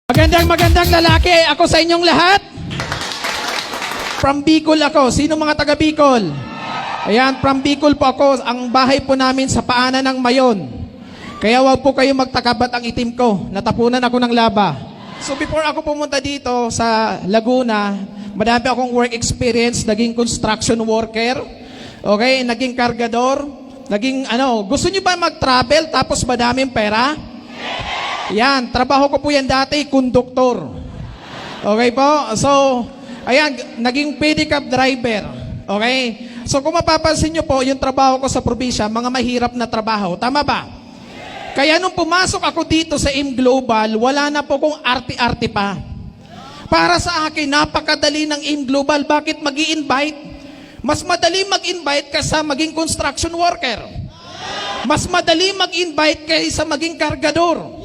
Magandang lalaki ako sa inyong lahat. From Bicol ako. Sino mga taga Bicol? Ayan, from Bicol po ako. Ang bahay po namin sa paanan ng Mayon. Kaya wag po kayo magtakabat ang itim ko. Natapunan ako ng laba. So before ako pumunta dito sa Laguna, madami akong work experience. Naging construction worker. Okay, naging kargador. Naging gusto niyo ba mag-travel tapos madaming pera? Yan, trabaho ko po yan dati, konduktor. Okay po? So, ayan, naging pedicab driver. Okay? So, kung mapapansin nyo po, yung trabaho ko sa probinsya, mga mahirap na trabaho. Tama ba? Kaya nung pumasok ako dito sa M Global, wala na po kong arte-arte pa. Para sa akin, napakadali ng M Global. Bakit mag-i-invite? Mas madali mag-invite kaysa maging construction worker. Mas madali mag-invite kaysa maging kargador.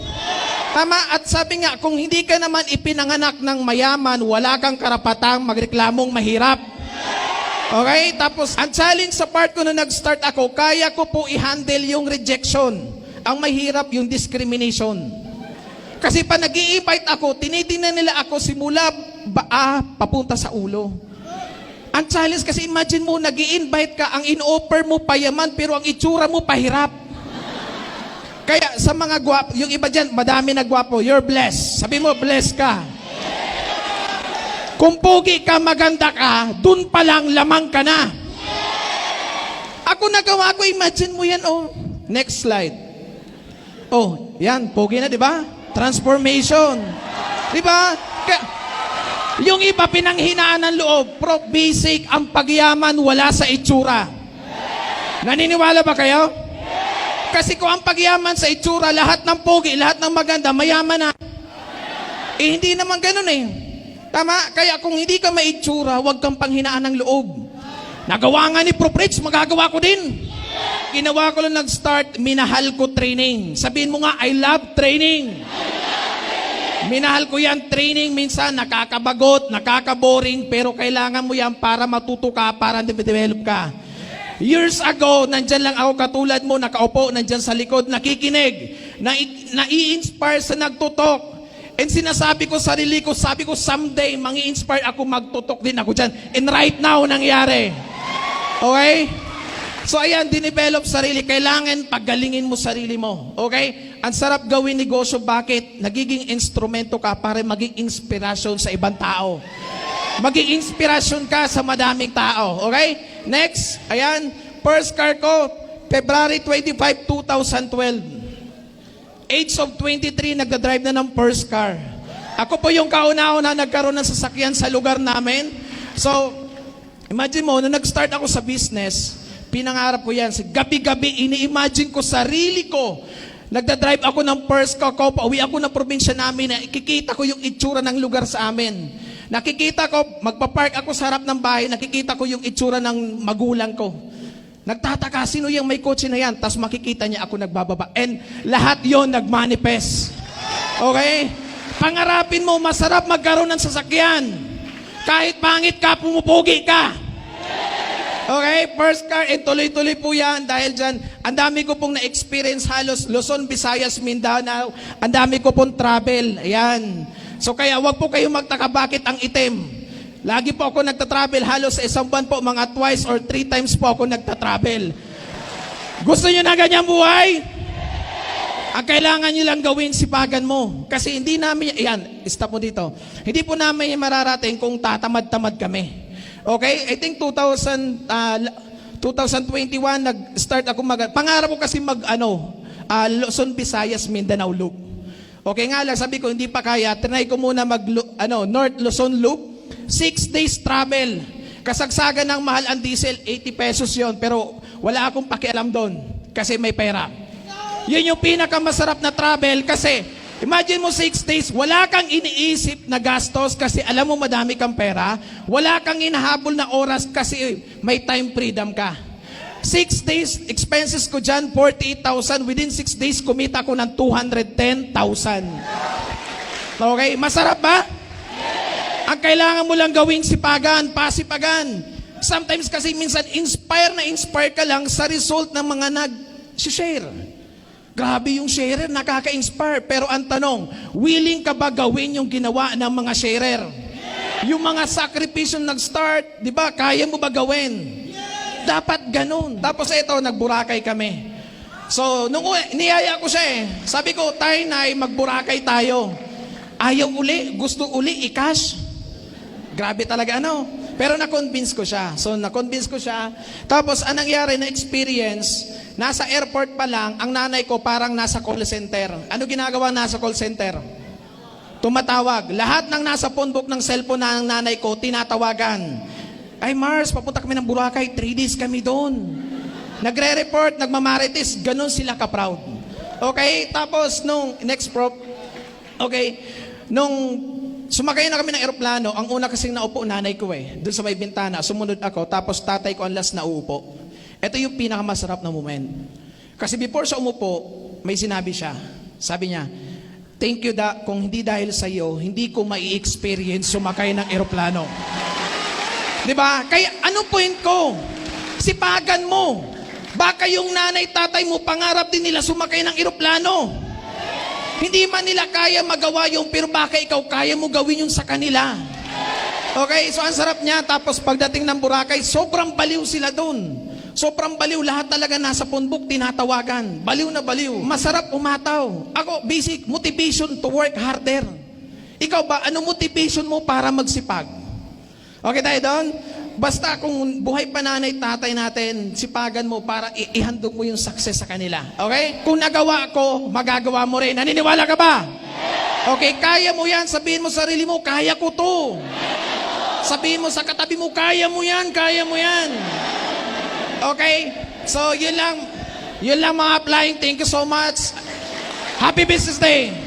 Tama, at sabi nga, kung hindi ka naman ipinanganak ng mayaman, wala kang karapatang magreklamong mahirap. Okay? Tapos, ang challenge sa part ko na nag-start ako, kaya ko po i-handle yung rejection. Ang mahirap yung discrimination. Kasi pa nag-i-invite ako, tinitingnan nila ako simula baa papunta sa ulo. Ang challenge kasi imagine mo, nag-i-invite ka, ang in-offer mo payaman, pero ang itsura mo pahirap. Kaya sa mga gwapo, yung iba dyan, madami na gwapo, you're blessed. Sabi mo, blessed ka. Kung pogi ka, maganda ka, dun pa lang lamang ka na. Ako nagawa ko, imagine mo yan, oh. Next slide. Oh, yan, pogi na, di ba? Transformation. Di ba? Yung iba, pinanghinaan ng loob. Prof, basic, ang pagyaman wala sa itsura. Naniniwala ba kayo? Kasi kung ang pagyaman sa itsura, lahat ng pogi, lahat ng maganda, mayaman na. Eh, hindi naman ganun eh. Tama? Kaya kung hindi ka maitsura, huwag kang panghinaan ng loob. Nagawa nga ni Prof Rich, magagawa ko din. Ginawa ko lang nag-start, minahal ko training. Sabihin mo nga, I love training. Minahal ko yan, training. Minsan, nakakabagot, nakakaboring, pero kailangan mo yan para matuto ka, para develop ka. Years ago, nandyan lang ako katulad mo, nakaupo, nandyan sa likod, nakikinig, nai-inspire sa nagtutok. And sinasabi ko sarili ko, sabi ko someday, mangi-inspire ako, magtutok din ako dyan. And right now, nangyari. Okay? So ayan, dinevelop sarili. Kailangan paggalingin mo sarili mo. Okay? Ang sarap gawin negosyo. Bakit? Nagiging instrumento ka para maging inspirasyon sa ibang tao. Maging inspirasyon ka sa madaming tao. Okay? Next, ayan, first car ko, February 25, 2012. Age of 23, nagdadrive na ng first car. Ako po yung kauna-una nagkaroon ng sasakyan sa lugar namin. So, imagine mo, nung nag-start ako sa business, pinangarap ko yan. Gabi-gabi, ini-imagine ko sarili ko. Nagdadrive ako ng first car ko, pauwi ako ng probinsya namin, na ikikita ko yung itsura ng lugar sa amin. Nakikita ko, magpapark ako sa harap ng bahay, nakikita ko yung itsura ng magulang ko. Nagtataka, sino yung may kotse na yan? Tapos makikita niya ako nagbababa. And lahat yon nagmanifest. Okay? Pangarapin mo, masarap magkaroon ng sasakyan. Kahit pangit ka, pumupugi ka. Okay? First car, and tuloy-tuloy po yan. Dahil dyan, ang dami ko pong na-experience halos Luzon, Visayas, Mindanao. Ang dami ko pong travel. Ayan. So kaya wag po kayo magtaka bakit ang itim. Lagi po ako nagtatravel, halos sa isang buwan po, mga twice or 3 times po ako nagtatravel. Gusto nyo na ganyan buhay? Ang kailangan nyo lang gawin, sipagan mo. Kasi hindi namin, yan, stop mo dito. Hindi po namin mararating kung tatamad-tamad kami. Okay? I think 2021, nag-start ako pangarap ko kasi Luzon, Visayas, Mindanao Loop. Okay nga lang, sabi ko, hindi pa kaya, trinay ko muna North Luzon Loop, 6 days travel. Kasagsagan ng mahal ang diesel, 80 pesos yon, pero wala akong pakialam doon, kasi may pera. Yun yung pinakamasarap na travel, kasi, imagine mo 6 days, wala kang iniisip na gastos, kasi alam mo madami kang pera, wala kang inahabol na oras, kasi may time freedom ka. 6 days, expenses ko dyan, 48,000. Within 6 days, kumita ko ng 210,000. Okay? Masarap ba? Ang kailangan mo lang gawin, sipagan, pasipagan. Sometimes kasi minsan, inspire ka lang sa result ng mga nag-share. Grabe yung sharer, nakaka-inspire. Pero ang tanong, willing ka ba gawin yung ginawa ng mga sharer? Yung mga sakripisyo nag-start, di ba, kaya mo ba gawin? Dapat ganun. Tapos ito, nagburakay kami. So, nung niyaya ko siya sabi ko, tay, nay, magburakay tayo. Ayaw uli, gusto uli, i-cash. Grabe talaga, ano? Pero na-convince ko siya. So, na-convince ko siya. Tapos, anong nangyari na experience, nasa airport pa lang, ang nanay ko parang nasa call center. Ano ginagawa nasa call center? Tumatawag. Lahat ng nasa phone book ng cellphone ng nanay ko, tinatawagan. Ay, Mars, papunta kami ng Boracay, 3 days kami doon. Nagre-report, nagmamarites, ganun sila ka-proud. Okay, tapos nung nung sumakay na kami ng eroplano, ang una kasing naupo, nanay ko doon sa may bintana, sumunod ako, tapos tatay ko ang last na uupo. Ito yung pinakamasarap na moment. Kasi before siya umupo, may sinabi siya. Sabi niya, thank you kung hindi dahil sa iyo, hindi ko mai-experience sumakay ng eroplano. Diba? Kaya ano point ko? Sipagan mo. Baka yung nanay, tatay mo, pangarap din nila sumakay ng eroplano. Hindi man nila kaya magawa yung, pero baka ikaw kaya mo gawin yung sa kanila. Okay, so ang sarap niya. Tapos pagdating ng Boracay, sobrang baliw sila dun. Sobrang baliw. Lahat talaga nasa phone book, tinatawagan. Baliw na baliw. Masarap umataw. Ako, basic, motivation to work harder. Ikaw ba, ano motivation mo para magsipag? Okay tayo doon? Basta kung buhay pa nanay, tatay natin, sipagan mo para ihandog mo yung success sa kanila. Okay? Kung nagawa ko, magagawa mo rin. Naniniwala ka ba? Okay, kaya mo yan. Sabihin mo sa sarili mo, kaya ko to. Sabihin mo sa katabi mo, kaya mo yan, kaya mo yan. Okay? So, yun lang mga applying. Thank you so much. Happy Business Day!